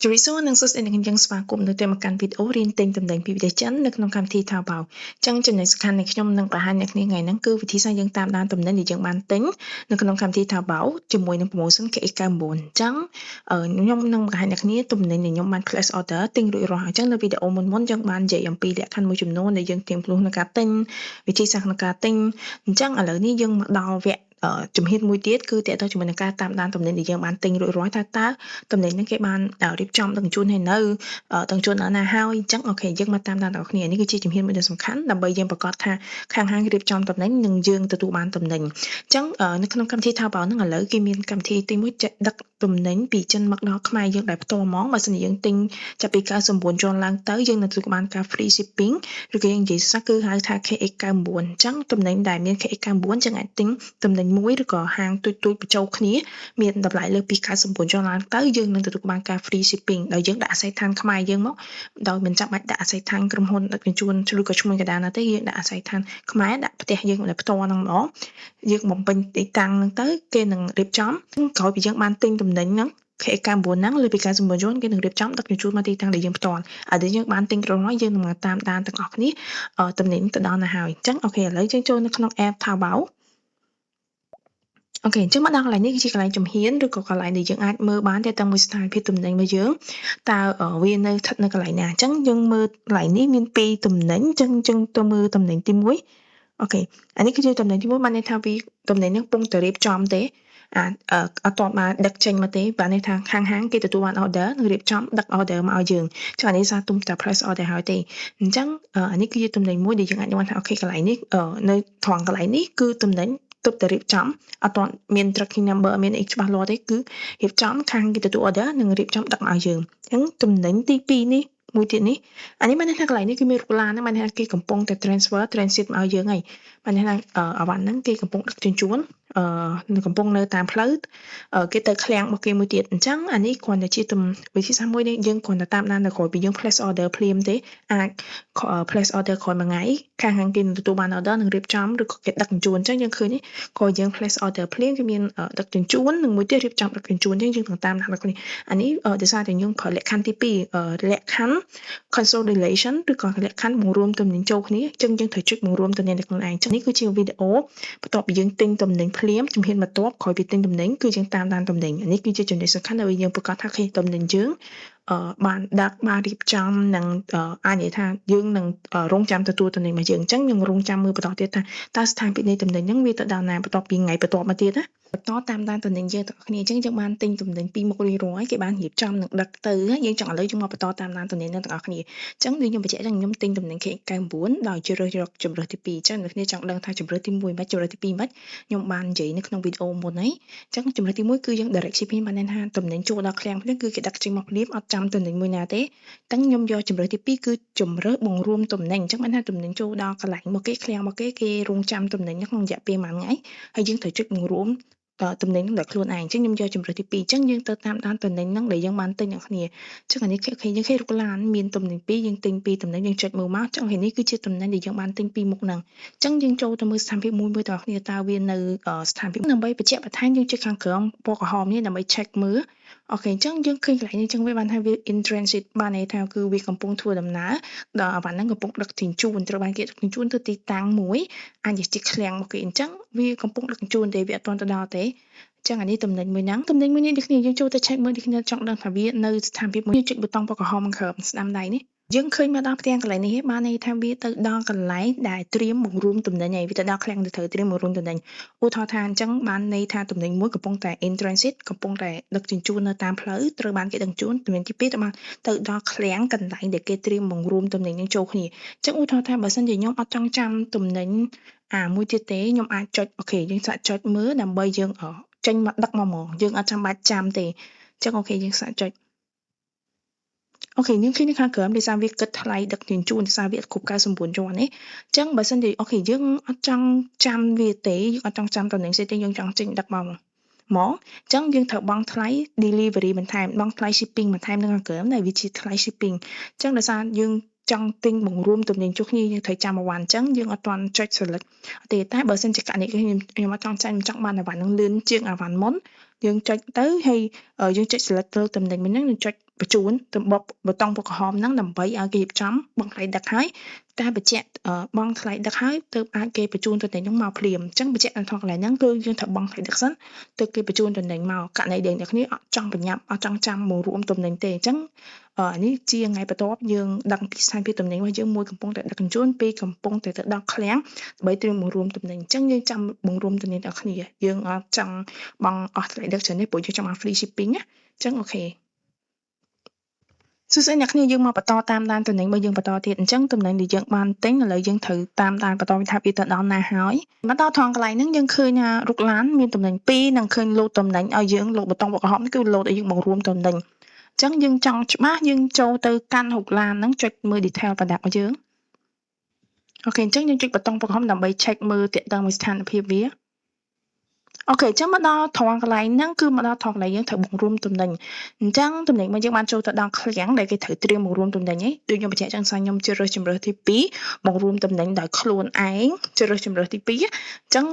ជម្រាបសួរនិងសួស្តីអ្នកនាងស្វាគមន៍នៅតាមមកកាន់វីដេអូរៀនទិញទំនិញពីប្រទេសចិននៅក្នុងកម្មវិធី Taobao ចឹងចំណុចសំខាន់នៃខ្ញុំនឹងបង្ហាញអ្នកនាងថ្ងៃហ្នឹងគឺវិធីសាស្ត្រយើងតាមដានទំនិញដែលយើងបានទិញនៅក្នុងកម្មវិធី Taobao ជាមួយនឹង promotion KX99 អញ្ចឹងខ្ញុំនឹងបង្ហាញអ្នកនាងទំនិញដែលខ្ញុំបាន place order ទិញរួចរាល់ហើយអញ្ចឹងនៅវីដេអូមុនយើងបាននិយាយអំពីលក្ខខណ្ឌមួយចំនួនដែលយើងត្រៀមខ្លួនក្នុងការទិញវិធីសាស្ត្រក្នុងការទិញអញ្ចឹងឥឡូវនេះយើងមកដល់វគ្គជំហានមួយទៀតគឺតើតើជាមួយនឹងការតាមដានទំនិញដែលយើងបានទិញរួចរាល់តើទំនិញហ្នឹងគេបានរៀបចំដឹកជញ្ជូនឲ្យនៅដឹកជញ្ជូនដល់ណាហើយអញ្ចឹងអូខេយើងមកតាមដានដល់គ្នានេះគឺជាជំហានមួយដ៏សំខាន់ដើម្បីយើងប្រកាសថាខាងហាងរៀបចំទំនិញនិងយើងទទួលបានទំនិញអញ្ចឹងនៅក្នុងកម្មវិធី Taobao ហ្នឹងឥឡូវគេមានកម្មវិធីទី1ចាក់ដឹកទំនិញពីចិនមកដល់ខ្មែរយើងដែលផ្ទាល់ហ្មងបើសិនជាយើងទិញចាប់ពី99ជាន់ឡើងទៅយើងនឹងទទួលបានការ free shipping ឬក៏យើងនិយាយសោះគឺហៅថា KX99 អញ្ចឹងទំនិញដែលមាន KX99 ចឹងអាចទិញទំនិញមួយឬក៏ហាងទូចបញ្ចូលគ្នាមានតម្លៃលើសពី99ជាន់ឡើងទៅយើងនឹងទទួលបានការ free shipping ដោយយើងដាក់អាស័យដ្ឋានខ្មែរយើងមកដោយមិនចាំបាច់ដាក់អាស័យដ្ឋានក្រុមហ៊ុនដឹកជញ្ជូនឬក៏ឈ្មួញកណ្ដាលណាទេយើងដាក់អាស័យដ្ឋានខ្មែរដាក់ផ្ទះយើងផ្ទាល់ហ្នឹងហ្មងយើងបំពេញទីតាំងហ្នឹងទៅគេនឹងរៀបចំក្រោយពីយើងបានទិញទំនិញហ្នឹងKX99 ហ្នឹងលើពី99យន់គេនឹងរៀបចំដឹកជញ្ជូនមកទីតាំងដែលយើងផ្ទាល់ហើយដែលយើងបានទិញក្រុមហើយយើងនឹងតាមដានទាំងអស់គ្នាទំនិញទៅដល់ណាហើយអញ្ចឹងអូខេឥឡូវយើងចូលនៅក្នុង app Taobao អូខេអញ្ចឹងមកដល់កន្លែងនេះគឺជាកន្លែងជំហានឬក៏កន្លែងដែលយើងអាចមើលបានតែមួយស្ថានភាពទំនិញរបស់យើងតើវានៅស្ថិតនៅកន្លែងណាអញ្ចឹងយើងមើលកន្លែងនេះមាន2ទំនិញអញ្ចឹងទៅមើលទំនិញទី1អូខេអានេះគឺជាទំនិញទី1បានន័យថាវាទំនិញនេះកំពុងតែរៀបចំទេអត់ទាន់បានដឹកចេញមកទេបានន័យថាខាងហាងគេទទួលបាន order នឹងរៀបចំដឹក order មកឲ្យយើងចឹងអានេះសារទុំតែ place order ហើយទេអញ្ចឹងអានេះគឺជាទំនិញមួយដែលយើងអាចដឹងថាអូខេកន្លែងនេះនៅត្រង់កន្លែងនេះគឺទំនិញទើបតែរៀបចំអត់ទាន់មាន tracking number មានអីច្បាស់លាស់ទេគឺរៀបចំខាងគេទទួល order នឹងរៀបចំដឹកមកឲ្យយើងអញ្ចឹងទំនិញទី2នេះមួយទៀតនេះអានេះបានន័យថាកន្លែងនេះគឺមានរូបឡានហ្នឹងបានន័យថាគេកំពុងតែ transfer transit មកឲ្យយើងហើយបានន័យថាអវ៉ាន់ហ្នឹងគេកំពុងដឹកជញ្ជូនកំពុងនៅតាមផ្លូវគេទៅឃ្លាំងរបស់គេមួយទៀតអញ្ចឹងអានេះគ្រាន់តែជាវិធីសាស្ត្រមួយនេះយើងគ្រាន់តែតាមដានដល់ក្រោយពីយើង place order ភ្លាមទេអាច place order ក្រោយមួយថ្ងៃខាងហាងគេនឹងទទួលបាន order នឹងរៀបចំឬក៏គេដឹកជញ្ជូនអញ្ចឹងយើងឃើញនេះក្រោយយើង place order ភ្លាមគេមានដឹកជញ្ជូននិងមួយទៀតរៀបចំដឹកជញ្ជូនអញ្ចឹងយើងតាមដានដល់គ្នាអានេះដោយសារតែយើងប្រើលក្ខខណ្ឌទី2លក្ខខណ្ឌ consolidation ឬក៏លក្ខខណ្ឌបង្រួមទំនិញចូលគ្នាអញ្ចឹងយើងត្រូវចុចបង្រួមទំនិញនៅខ្លួនឯងអញ្ចឹងនេះគឺជាវីដេអូបន្ទាប់ពីយើងទិញទំនិញភ្លាមជំហានបន្ទាប់ក្រោយពីទិញទំនិញគឺយើងតាមដានទំនិញនេះគឺជាចំណុចសំខាន់ដែលយើងប្រកាសថាទំនិញយើងបានដឹកបានរៀបចំនិងអាចនិយាយថាយើងនឹងរងចាំទទួលទំនិញរបស់យើងអញ្ចឹងយើងរងចាំមើលបន្តទៀតថាតើស្ថានភាពនៃទំនិញហ្នឹងវាទៅដល់ណាបន្ទាប់ពីថ្ងៃបន្ទាប់មកទៀតណាបន្តតាមដានទំនិញយើងទាំងគ្នាអញ្ចឹងយើងបានទិញទំនិញពីមុខរៀងៗគេបានរៀបចំនឹងដឹកទៅយើងចង់ឥឡូវយើងមកបន្តតាមដានទំនិញទាំងអស់គ្នាអញ្ចឹងខ្ញុំបញ្ជាក់ថាខ្ញុំទិញទំនិញ KX99 ដោយជ្រើសរើសជម្រើសទី2អញ្ចឹងអ្នកគ្នាចង់ដឹងថាជម្រើសទី1មិនជម្រើសទី2មិនខ្ញុំបាននិយាយនៅក្នុងវីដេអូមុនហើយអញ្ចឹងជម្រើសទី1គឺយើង direct shipping បានន័យថាទំនិញចូលដល់ឃ្លាំងភ្លាមគឺគេដឹកចេញមកភ្លាមអត់ចាំទំនិញមួយណាទេតែខ្ញុំយកជម្រើសទី2គឺជម្រើសបង្រួមទំនិញអញ្ចឹងបានថាទំនិញចូលដល់កន្លែងមកគេឃ្លាំងមកគេរងចាំទំនិញក្នុងរយៈពេល1ថ្ងៃហើយយើងត្រូវចុចបង្រួមទំនិញនឹងដល់ខ្លួនឯងអញ្ចឹងខ្ញុំយកជម្រើសទី2អញ្ចឹងយើងទៅតាមដានទំនិញហ្នឹងដែលយើងបានទិញអ្នកគ្នាអញ្ចឹងអានេះគេយើងឃើញរូបឡានមានទំនិញ2យើងទិញ2ទំនិញយើងចុចមើលមកអញ្ចឹងនេះគឺជាទំនិញដែលយើងបានទិញពីមុខហ្នឹងអញ្ចឹងយើងចូលទៅមើលស្ថានភាពមួយទាំងគ្នាតើវានៅស្ថានភាពដើម្បីបញ្ជាក់បន្ថែមយើងចុចខាងក្រោមពណ៌ក្រហមនេះដើម្បី check មើលអូខេអញ្ចឹងយើងឃើញកន្លែងនេះអញ្ចឹងវាបានថាវា in transit បានន័យថាគឺវាកំពុងធ្វើដំណើរដល់អាវ៉ាន់ហ្នឹងកំពុងដឹកជញ្ជូនត្រូវបានគេដឹកជញ្ជូនទៅទីតាំងមួយអាចជាឃ្លាំងមកគេអញ្ចឹងវាកំពុងដឹកជញ្ជូនទេវាអត់ទាន់ទៅដល់ទេចឹងអានេះទំនិញមួយហ្នឹងទំនិញមួយនេះដូចគ្នាយើងចូលទៅ check មើលដូចគ្នាចង់ដឹងថាវានៅស្ថានភាពមួយចុចប៊ូតុងពណ៌ក្រហមខាងក្រោមស្ដាំដៃនេះយើងឃើញមកដល់ផ្ទាំងកន្លែងនេះបានន័យថាវាទៅដល់កន្លែងដែលត្រៀមបង្រួមទំនិញហើយវាទៅដល់ឃ្លាំងទៅត្រូវត្រៀមបង្រួមទំនិញឧទាហរណ៍ថាអញ្ចឹងបានន័យថាទំនិញមួយកំពុងតែ in transit កំពុងតែដឹកជញ្ជូននៅតាមផ្លូវត្រូវបានគេដឹកជញ្ជូនទំនិញទី2ទៅបានទៅដល់ឃ្លាំងកន្លែងដែលគេត្រៀមបង្រួមទំនិញនឹងចូលគ្នាអញ្ចឹងឧទាហរណ៍ថាបើសិនជាខ្ញុំអត់ចង់ចាំទំនិញមួយទៀតទេខ្ញុំអាចចុចអូខេយើងសាកចុចមើលដើម្បីយើងចេញមកដឹកមកហ្មងយើងអត់ចាំបាច់ចាំទេអញ្ចឹងអូខេយើងសាកចុចអូខេយើងឃើញនៅខាងក្រោមដោយសារវាគិតថ្លៃដឹកជញ្ជូនដោយសារវាគ្រប់99ជាន់នេះអញ្ចឹងបើសិនជាអូខេយើងអត់ចង់ចាំវាទេយើងអត់ចង់ចាំតំណែងផ្សេងទេយើងចង់ចេញដឹកមកអញ្ចឹងយើងត្រូវបង់ថ្លៃ delivery បន្ថែមបង់ថ្លៃ shipping បន្ថែមនៅខាងក្រោមដែលវាជាថ្លៃ shipping អញ្ចឹងដោយសារយើងចង់ទិញបង្រួមទំនិញជួសគ្នាយើងត្រូវចាំអាវ៉ាន់អញ្ចឹងយើងអត់ទាន់ចុច select ទេតែបើសិនជាករណីខ្ញុំអត់ចង់ចាញ់ចង់បានអាវ៉ាន់នឹងលឿនជាងអាវ៉ាន់មុនយើងចុចទៅហើយយើងចុច select លើទំនិញមួយហ្នឹងយើងចុច បញ្ជូនទៅបតង់ពណ៌ក្រហមហ្នឹងដើម្បីឲ្យគេរៀបចំបង់ថ្លៃដឹកហើយតែបញ្ជាក់បង់ថ្លៃដឹកហើយទើបអាចគេបញ្ជូនទំនិញហ្នឹងមកភ្លាមអញ្ចឹងបញ្ជាក់នៅក្នុងកន្លែងហ្នឹងគឺយើងត្រូវបង់ថ្លៃដឹកសិនទើបគេបញ្ជូនទំនិញមកករណីដែលអ្នកគ្នាអត់ចង់ប្រញាប់អត់ចង់ចាំមករួមទំនិញទេអញ្ចឹងនេះជាថ្ងៃបន្ទាប់យើងដឹងពីស្ថានភាពទំនិញរបស់យើងមួយកំពុងតែដឹកជញ្ជូនពីកំពុងតែទៅដល់ឃ្លាំងដើម្បីត្រៀមមករួមទំនិញអញ្ចឹងយើងចាំបង្រួមទំនិញដល់គ្នាយើងអត់ចង់បង់អស់ថ្លៃដឹកច្រើនទេព្រោះយើងចង់បាន free shipping ណាអញ្ចឹងអូខេសួស្តីអ្នកគ្នាយើងមកបន្តតាមដានទំនិញរបស់យើងបន្តទៀតអញ្ចឹងទំនិញដែលយើងបានទិញឥឡូវយើងត្រូវតាមដានបន្តពីថាវាទៅដល់ណាហើយមកដល់ថងកន្លែងហ្នឹងយើងឃើញថារុកឡានមានទំនិញ2និងឃើញលោតទំនិញឲ្យយើងលោកបតង់ក្រហមគឺលោតឲ្យយើងបង្រួមទំនិញអញ្ចឹងយើងចង់ច្បាស់យើងចូលទៅកាន់រុកឡានហ្នឹងចុចមើល detail product របស់យើងអូខេអញ្ចឹងយើងចុចបតង់ក្រហមដើម្បី check មើលទាក់ទងមួយស្ថានភាពវាអូខេអញ្ចឹងមកដល់ត្រង់កន្លែងហ្នឹងគឺមកដល់ត្រង់កន្លែងយើងត្រូវបង្រួមទំនិញអញ្ចឹងទំនិញមកយើងបានចូលទៅដល់ឃ្លាំងដែលគេត្រូវត្រៀមបង្រួមទំនិញឯងដូចខ្ញុំបញ្ជាក់ចឹងថាខ្ញុំជ្រើសរើសជម្រើសទី2បង្រួមទំនិញដោយខ្លួនឯងជ្រើសរើសជម្រើសទី2អញ្ចឹង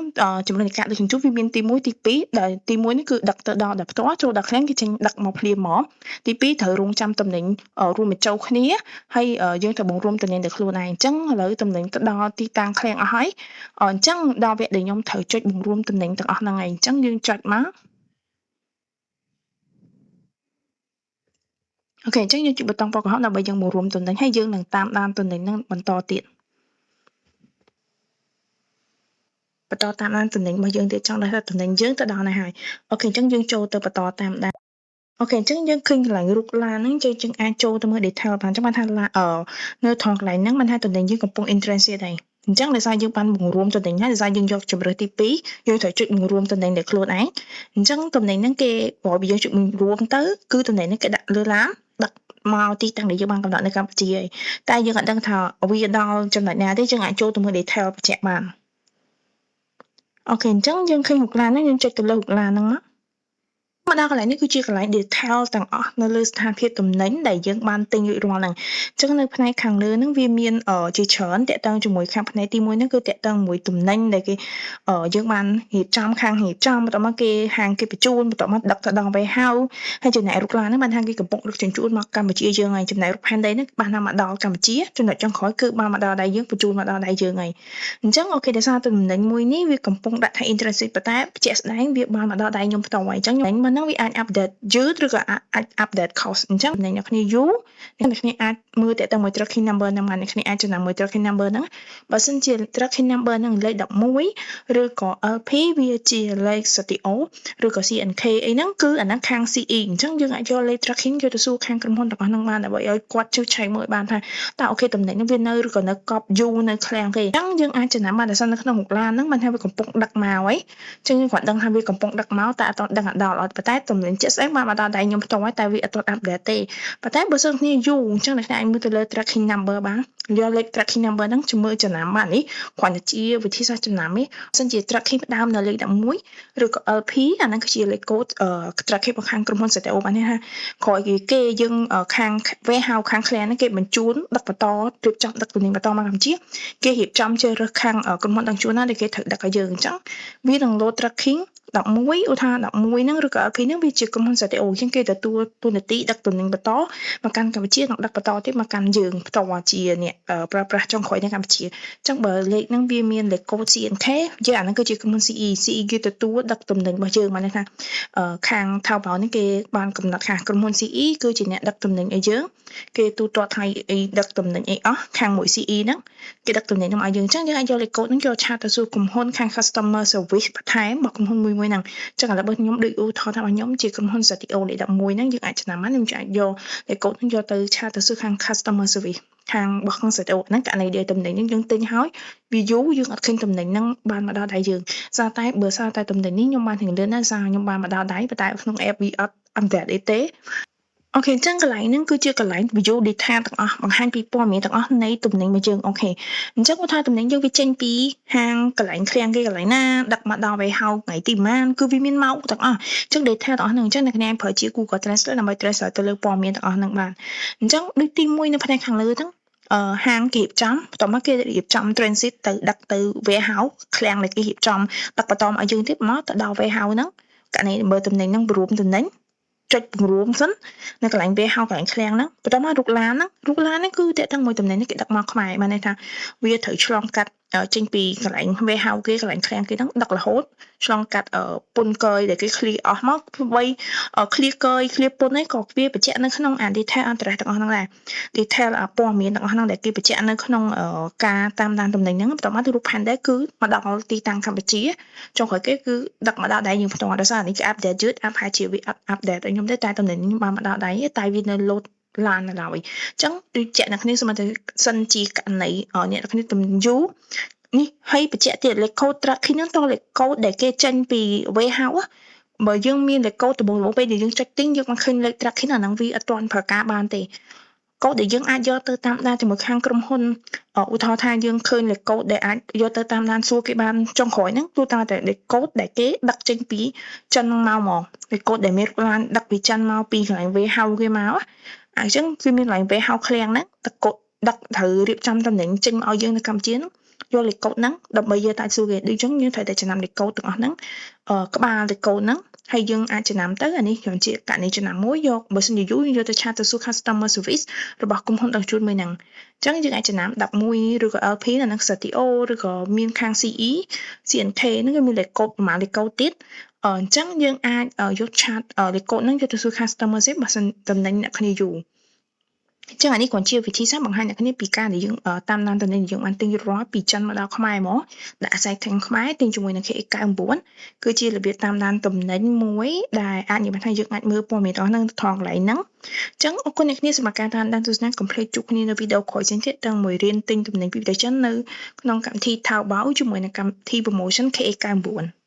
ជម្រើសនៃការដឹកជញ្ជូនវាមានទី1ទី2ដែលទី1នេះគឺដឹកទៅដល់ដោយផ្ទាល់ចូលដល់ឃ្លាំងគេចេញដឹកមកភ្លាមមកទី2ត្រូវរងចាំទំនិញរួមបញ្ចូលគ្នាហើយយើងត្រូវបង្រួមទំនិញដោយខ្លួនឯងអញ្ចឹងឥឡូវទំនិញទៅដល់ទីតាំងឃ្លាំងអស់ហើយអញ្ចឹងដល់វគ្គដែលខ្ញុំត្រូវចុចបង្រួមទំនិញទាំងអស់ហ្នឹងឯងអញ្ចឹងយើងចុចមកអូខេអញ្ចឹងយើងចុចប៊ូតុងពណ៌ក្រហមដើម្បីយើងបង្រួមទំនិញហើយយើងនឹងតាមដានទំនិញហ្នឹងបន្តទៀតបន្តតាមដានទំនិញរបស់យើងទៀតចង់ដឹងថាទំនិញយើងទៅដល់ណាហើយអូខេអញ្ចឹងយើងចូលទៅបន្តតាមដានអូខេអញ្ចឹងយើងឃើញកន្លែងរូបឡានហ្នឹងយើងអាចចូលទៅមើល detail បានអញ្ចឹងបានថានៅត្រង់កន្លែងហ្នឹងបានថាទំនិញយើងកំពុង interested ហើយអញ្ចឹងដោយសារយើងបានបង្រួមទំនិញហើយដោយសារយើងយកជម្រើសទី2យើងត្រូវចុចបង្រួមទំនិញដោយខ្លួនឯងអញ្ចឹងទំនិញហ្នឹងគេបើយើងចុចបង្រួមទៅគឺទំនិញហ្នឹងគេដាក់លើឡានដឹកមកទីតាំងដែលយើងបានកំណត់នៅកម្ពុជាហើយតែយើងអត់ដឹងថាវាដល់ចំណុចណាទេយើងអាចចូលទៅមើល detail បញ្ជាក់បានអូខេអញ្ចឹងយើងឃើញរូបឡានហ្នឹងយើងចុចទៅលើរូបឡានហ្នឹងមកដល់កន្លែងនេះគឺជាកន្លែង detail ទាំងអស់នៅលើស្ថានភាពទំនិញដែលយើងបានទិញរួចរាល់ហ្នឹងអញ្ចឹងនៅផ្នែកខាងលើហ្នឹងវាមានជាច្រើនតាក់ទងជាមួយខាងផ្នែកទី1ហ្នឹងគឺតាក់ទងជាមួយទំនិញដែលគេយើងបានរៀបចំខាងរៀបចំបន្ទាប់មកគេហាងគេបញ្ជូនបន្ទាប់មកដឹកទៅដល់ warehouse ហើយចំណែករូបឡានហ្នឹងបានថាគេកំពុងដឹកជញ្ជូនមកកម្ពុជាយើងហើយចំណែករូប Hyundai ហ្នឹងបានមកដល់កម្ពុជាចំណុចចុងក្រោយគឺបានមកដល់ដៃយើងបញ្ជូនមកដល់ដៃយើងហើយអញ្ចឹងអូខេដោយសារទំនិញមួយនេះវាកំពុងដាក់ថា interested ប៉ុន្តែជាក់ស្ដែងវាបានមកដល់ដៃខ្ញុំផ្ទាល់ហើយអញ្ចឹងខ្ញុំហ្នឹងវាអាច update យឺតឬក៏អាច update cost អញ្ចឹងអ្នកគ្នាយូរអ្នកគ្នាអាចមើលតាក់ទងមួយ tracking number ហ្នឹងអ្នកគ្នាអាចចំណាំមួយ tracking number ហ្នឹងបើសិនជា tracking number ហ្នឹងលេខ11ឬក៏ LP វាជាលេខ CTO ឬក៏ CNK អីហ្នឹងគឺអាហ្នឹងខាង CE អញ្ចឹងយើងអាចយកលេខ tracking យកទៅសួរខាងក្រុមហ៊ុនរបស់ហ្នឹងបានដើម្បីឲ្យគាត់ជួយឆែកមើលបានថាតើអូខេតំណែងហ្នឹងវានៅឬក៏នៅកប់យូរនៅឃ្លាំងគេអញ្ចឹងយើងអាចចំណាំបានតែសិននៅក្នុងមុខឡានហ្នឹងបានថាវាកំពុងដឹកមកហើយអញ្ចឹងយើងគាត់ដឹងថាវាកំពុងដឹកមកតែអត់ដឹងដល់អត់ប៉ុន្តែតំណែងជាក់ស្ដែងបានមកដល់ដៃខ្ញុំផ្ទាល់ហើយតែវាអត់ទាន់ update ទេប៉ុន្តែបើសិនគ្នាយូរអញ្ចឹងអ្នកអាចមើលទៅលើ tracking number បានយកលេខ tracking number ហ្នឹងជំនួយចំណាំបាននេះគ្រាន់តែជាវិធីសាស្ត្រចំណាំទេបើសិនជា tracking ផ្ដើមនៅលេខ11ឬក៏ LP អាហ្នឹងគឺជាលេខកូដtracking របស់ខាងក្រុមហ៊ុន CTO បាននេះថាក្រោយគេយើងខាង warehouse ខាង client ហ្នឹងគេបញ្ជូនដឹកបន្តរៀបចំដឹកទំនិញបន្តមកកម្ពុជាគេរៀបចំជ្រើសរើសខាងក្រុមហ៊ុនដឹកជញ្ជូនណាដែលគេត្រូវដឹកឲ្យយើងអញ្ចឹងវានឹង load tracking 11ឧទាហរណ៍11ហ្នឹងឬក៏ LP ហ្នឹងវាជាក្រុមហ៊ុន CTO អញ្ចឹងគេទទួលតួនាទីដឹកទំនិញបន្តមកកាន់កម្ពុជានិងដឹកបន្តទៀតមកកាន់យើងផ្ទាល់ជាអ្នកប្រើប្រាស់ចុងក្រោយនៅកម្ពុជាអញ្ចឹងបើលេខហ្នឹងវាមានលេខកូដ CNK យើងអាហ្នឹងគឺជាក្រុមហ៊ុន CE គេទទួលដឹកទំនិញរបស់យើងមកថាខាង Taobao នេះគេបានកំណត់ថាក្រុមហ៊ុន CE គឺជាអ្នកដឹកទំនិញឲ្យយើងគេទូទាត់ឲ្យដឹកទំនិញអីអស់ខាងមួយ CE ហ្នឹងគេដឹកទំនិញហ្នឹងឲ្យយើងអញ្ចឹងយើងអាចយកលេខកូដហ្នឹងយកឆាតទៅសួរក្រុមហ៊ុនខាង customer service បន្ថែមរបស់ក្រុមហ៊ុនមួយហ្នឹងអញ្ចឹងឥឡូវបើខ្ញុំដូចឧទាហរណ៍ថារបស់ខ្ញុំជាក្រុមហ៊ុន CTO លេខ11ហ្នឹងយើងអាចចំណាំបានខ្ញុំអាចយកលេខកូដហ្នឹងយកទៅឆាតទៅសួរខាង customer service ខាងរបស់ខាង CTO ហ្នឹងករណីដែលទំនិញហ្នឹងយើងទិញហើយវាយូរយើងអត់ឃើញទំនិញហ្នឹងបានមកដល់ដៃយើងសារតែបើសារតែទំនិញនេះខ្ញុំបានទាំងលឿនណាស់សារខ្ញុំបានមកដល់ដៃប៉ុន្តែក្នុង app វាអត់ update អីទេអូខេអញ្ចឹងកន្លែងហ្នឹងគឺជាកន្លែង view data ទាំងអស់បង្ហាញពីព័ត៌មានទាំងអស់នៃទំនិញរបស់យើងអូខេអញ្ចឹងគាត់ថាទំនិញយើងវាចេញពីហាងកន្លែងឃ្លាំងគេកន្លែងណាដឹកមកដល់ warehouse ថ្ងៃទីប៉ុន្មានគឺវាមានម៉ោងទាំងអស់អញ្ចឹង data ទាំងអស់ហ្នឹងអញ្ចឹងអ្នកប្រើជា Google Translate ដើម្បី translate ទៅលើព័ត៌មានទាំងអស់ហ្នឹងបានអញ្ចឹងដូចទី1នៅផ្នែកខាងលើហ្នឹងហាងគេរៀបចំបន្ទាប់មកគេរៀបចំ transit ទៅដឹកទៅ warehouse ឃ្លាំងដែលគេរៀបចំដឹកបន្តមកឲ្យយើងទៀតមកទៅដល់ warehouse ហ្នឹងករណីបើទំនិញហ្នឹងរួមទំនិញ ចុចបង្រួមសិននៅកន្លែង warehouse កន្លែងឃ្លាំងហ្នឹងបន្ទាប់មករូបឡានហ្នឹងគឺតាក់ទងមួយតំណែងនេះគេដឹកមកខ្មែរបានន័យថាវាត្រូវឆ្លងកាត់ចេញពីកន្លែង warehouse គេកន្លែងឃ្លាំងគេហ្នឹងដឹករហូតឆ្លងកាត់ពន្ធកយដែលគេ clear អស់មកអ្វី clear កយ clear ពន្ធហ្នឹងក៏វាបញ្ជាក់នៅក្នុងអា detail address ទាំងអស់ហ្នឹងដែរ detail ព័ត៌មានទាំងអស់ហ្នឹងដែលគេបញ្ជាក់នៅក្នុងការតាមដានតំណែងហ្នឹងបន្ទាប់មករូបផែនដីគឺមកដល់ទីតាំងកម្ពុជាចុងក្រោយគេគឺដឹកមកដល់ដៃយើងផ្ទាល់ដោយសារនេះគេ update យឺតប្រហែលជាវាអត់ update ឲ្យខ្ញុំទេតែតំណែងនេះបានមកដល់ដៃតែវានៅ load ឡាននៅឡើយអញ្ចឹងដូចជាអ្នកគ្នាសូមតែសិនជាករណីអ្នកគ្នាទំយូរនេះហើយបញ្ជាក់ទៀត លេខកូដ tracking ហ្នឹងតលេខកូដដែលគេចេញពី warehouse បើយើងមានលេខកូដដំបូងពេលដែលយើងចុចទិញយើងមិនឃើញលេខ tracking អាហ្នឹងវាអត់ទាន់ប្រើការបានទេកូដដែលយើងអាចយកទៅតាមដានជាមួយខាងក្រុមហ៊ុនឧទាហរណ៍ថាយើងឃើញលេខកូដដែលអាចយកទៅតាមដានសួរគេបានចុងក្រោយហ្នឹងគឺតែលេខកូដដែលគេដឹកចេញពីចិនមកហ្មងលេខកូដដែលមានឡានដឹកពីចិនមកពីកន្លែង warehouse គេមកអញ្ចឹងគឺមានកន្លែង warehouse ឃ្លាំងហ្នឹងតកូដដឹកត្រូវរៀបចំតំណែងចេញមកឲ្យយើងនៅកម្ពុជាហ្នឹងយកលេខកូដហ្នឹងដើម្បីយកទៅសួរគេដូចអញ្ចឹងយើងត្រូវតែចំណាំលេខកូដទាំងអស់ហ្នឹងក្បាលលេខកូដហ្នឹងហើយយើងអាចចំណាំទៅអានេះខ្ញុំជាករណីចំណាំមួយយកបើសិនជាយូរយើងយកទៅឆាតទៅសួរ customer service របស់ក្រុមហ៊ុនដឹកជញ្ជូនមួយហ្នឹងអញ្ចឹងយើងអាចចំណាំ11ឬក៏ LP នៅនឹង CTO ឬក៏មានខាង CE CNK ហ្នឹងគឺមានលេខកូដប្រហែលលេខកូដទៀតអញ្ចឹងយើងអាចយកឆាតលេខកូដហ្នឹងយកទៅសួរ customer service បើសិនតំណែងអ្នកគ្នាយូរអញ្ចឹងអានេះគ្រាន់ជាវិធីសាស្ត្របង្ហាញអ្នកគ្នាពីការដែលយើងតាមដានតំណែងយើងបានទិញរួចរាល់ពីចិនមកដល់ខ្មែរហ្មងដាក់ site ទាំងខ្មែរទិញជាមួយនឹង KX99 គឺជារបៀបតាមដានតំណែងមួយដែលអាចនិយាយថាយើងអាចមើលព័ត៌មានទាំងហ្នឹងថងកន្លែងហ្នឹងអញ្ចឹងអរគុណអ្នកគ្នាសម្រាប់ការតាមដានទស្សនាកុំភ្លេចជួបគ្នានៅវីដេអូក្រោយទៀតទាំងមួយរៀនទិញតំណែងពីប្រទេសចិននៅក្នុងកម្មវិធី Taobao ជាមួយនឹងកម្មវិធី promotion KX99